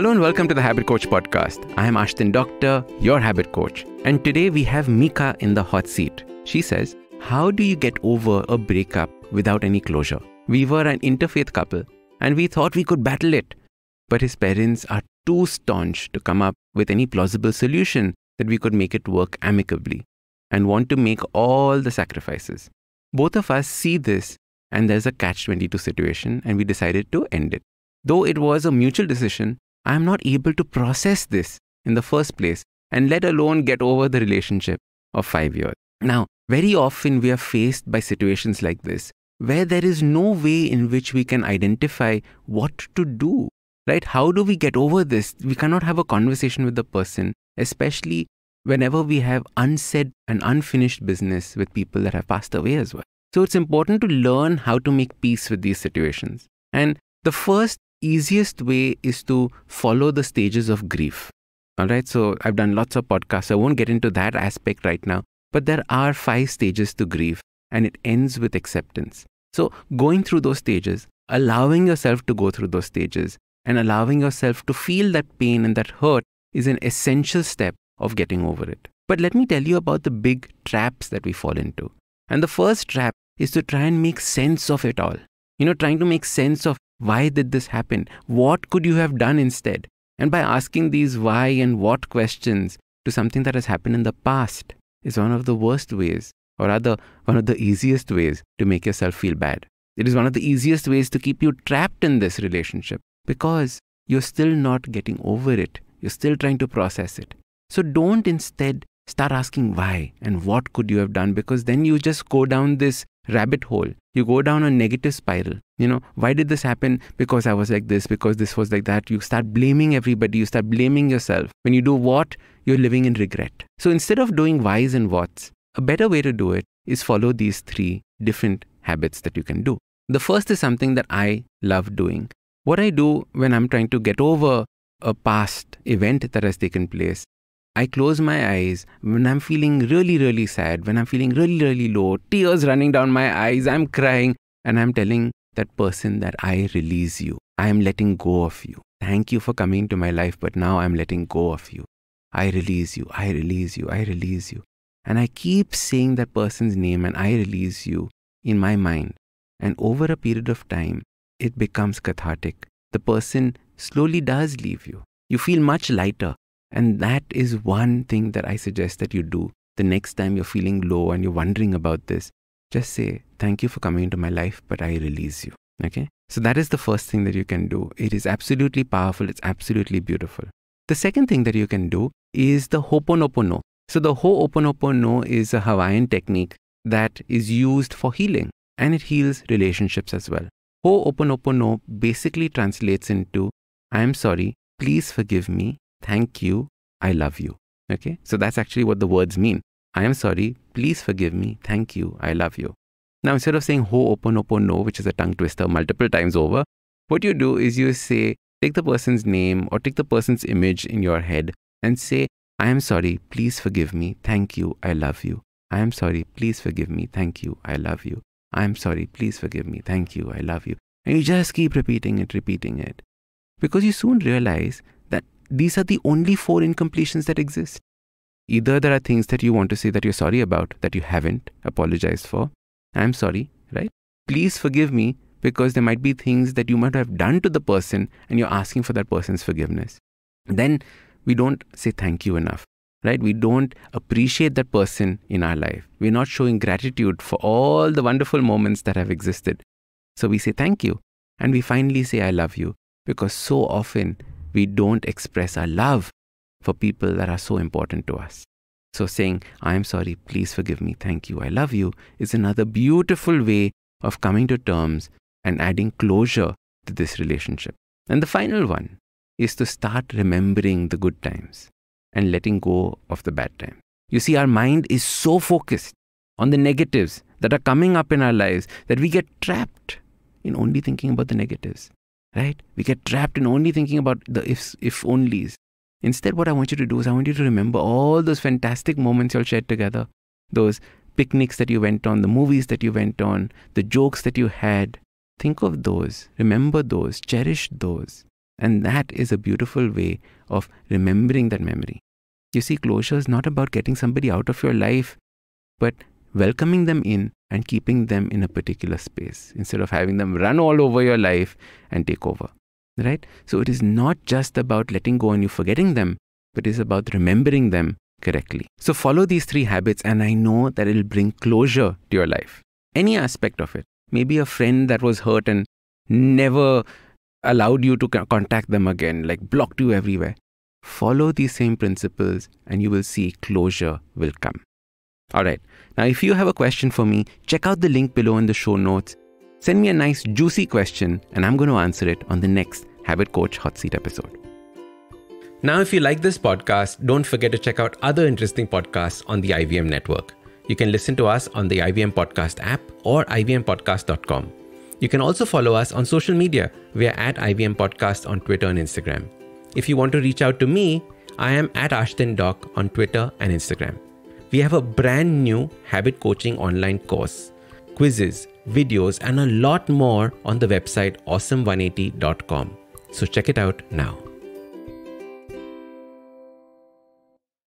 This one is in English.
Hello and welcome to the Habit Coach podcast. I am Ashdin Doctor, your habit coach. And today we have Meekha in the hot seat. She says, how do you get over a breakup without any closure? We were an interfaith couple and we thought we could battle it. But his parents are too staunch to come up with any plausible solution that we could make it work amicably and want to make all the sacrifices. Both of us see this and there's a Catch-22 situation and we decided to end it. Though it was a mutual decision, I am not able to process this in the first place and let alone get over the relationship of 5 years. Now, very often we are faced by situations like this where there is no way in which we can identify what to do, right? How do we get over this? We cannot have a conversation with the person, especially whenever we have unsaid and unfinished business with people that have passed away as well. So it's important to learn how to make peace with these situations. And the first easiest way is to follow the stages of grief. All right, so I've done lots of podcasts. I won't get into that aspect right now, but there are 5 stages to grief and it ends with acceptance. So going through those stages, allowing yourself to go through those stages and allowing yourself to feel that pain and that hurt is an essential step of getting over it. But let me tell you about the big traps that we fall into. And the first trap is to try and make sense of it all. Trying to make sense of why did this happen? What could you have done instead? And by asking these why and what questions to something that has happened in the past is one of the worst ways, or rather one of the easiest ways to make yourself feel bad. It is one of the easiest ways to keep you trapped in this relationship because you're still not getting over it. You're still trying to process it. So don't instead start asking why and what could you have done, because then you just go down this rabbit hole. You go down a negative spiral. Why did this happen? Because I was like this, because this was like that. You start blaming everybody. You start blaming yourself. When you do what? You're living in regret. So instead of doing whys and whats, a better way to do it is follow these 3 different habits that you can do. The first is something that I love doing. What I do when I'm trying to get over a past event that has taken place, I close my eyes when I'm feeling really, really sad, when I'm feeling really, really low, tears running down my eyes, I'm crying, and I'm telling that person that I release you. I am letting go of you. Thank you for coming into my life, but now I'm letting go of you. I release you, I release you, I release you. And I keep saying that person's name and I release you in my mind. And over a period of time, it becomes cathartic. The person slowly does leave you. You feel much lighter. And that is one thing that I suggest that you do. The next time you're feeling low and you're wondering about this, just say, thank you for coming into my life, but I release you. Okay? So that is the first thing that you can do. It is absolutely powerful. It's absolutely beautiful. The second thing that you can do is the Ho'oponopono. So the Ho'oponopono is a Hawaiian technique that is used for healing, and it heals relationships as well. Ho'oponopono basically translates into, I am sorry, please forgive me, thank you, I love you. Okay? So that's actually what the words mean. I am sorry, please forgive me, thank you, I love you. Now, instead of saying Ho'oponopono, which is a tongue twister multiple times over, what you do is you say, take the person's name or take the person's image in your head and say, I am sorry, please forgive me, thank you, I love you. I am sorry, please forgive me, thank you, I love you. I am sorry, please forgive me, thank you, I love you. And you just keep repeating it. Because you soon realize that these are the only 4 incompletions that exist. Either there are things that you want to say that you're sorry about that you haven't apologized for. I'm sorry, right? Please forgive me, because there might be things that you might have done to the person and you're asking for that person's forgiveness. Then we don't say thank you enough, right? We don't appreciate that person in our life. We're not showing gratitude for all the wonderful moments that have existed. So we say thank you. And we finally say I love you, because so often we don't express our love for people that are so important to us. So saying, I am sorry, please forgive me, thank you, I love you, is another beautiful way of coming to terms and adding closure to this relationship. And the final one is to start remembering the good times and letting go of the bad times. You see, our mind is so focused on the negatives that are coming up in our lives that we get trapped in only thinking about the negatives, right? We get trapped in only thinking about the if-onlys. Instead, what I want you to do is I want you to remember all those fantastic moments you all shared together, those picnics that you went on, the movies that you went on, the jokes that you had. Think of those, remember those, cherish those. And that is a beautiful way of remembering that memory. You see, closure is not about getting somebody out of your life, but welcoming them in and keeping them in a particular space instead of having them run all over your life and take over, right? So it is not just about letting go and you forgetting them, but it is about remembering them correctly. So follow these 3 habits and I know that it will bring closure to your life. Any aspect of it. Maybe a friend that was hurt and never allowed you to contact them again, like blocked you everywhere. Follow these same principles and you will see closure will come. All right. Now, if you have a question for me, check out the link below in the show notes. Send me a nice juicy question and I'm going to answer it on the next Habit Coach Hot Seat episode. Now, if you like this podcast, don't forget to check out other interesting podcasts on the IVM network. You can listen to us on the IVM Podcast app or ivmpodcast.com. You can also follow us on social media. We are at IVM Podcast on Twitter and Instagram. If you want to reach out to me, I am at Ashdin Doc on Twitter and Instagram. We have a brand new habit coaching online course, quizzes, videos, and a lot more on the website awesome180.com. So check it out now.